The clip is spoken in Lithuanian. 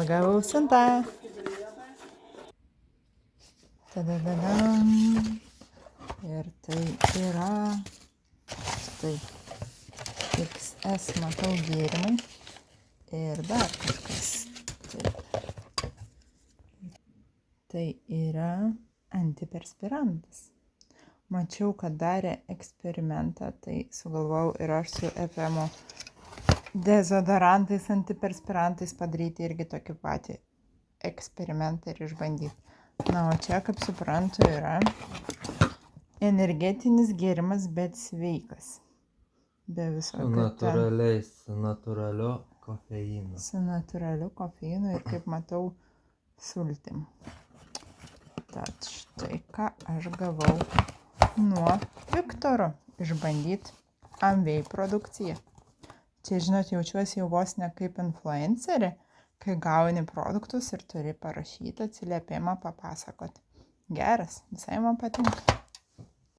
Pagavau siuntą. Tadadadam. Ir tai yra štai XS matau gėrimai ir dar kažkas. Taip. Tai yra antiperspirantas. Mačiau, kad darė eksperimentą, tai sugalvojau ir aš su FM dezodorantais, antiperspirantais padaryti irgi tokį patį eksperimentą ir išbandyti. Na, o čia, kaip suprantu, yra energetinis gėrimas, bet sveikas. Be viso Su natūraliu kofeinu. Su natūraliu kofeinu ir, kaip matau, sultim. Tad štai ką aš gavau nuo Viktoro išbandyti Amway produkciją. Čia, žinot, jaučiuosi jau vos ne kaip influencerė, kai gauni produktus ir turi parašyti atsiliepimą papasakoti. Geras, visai man patinka.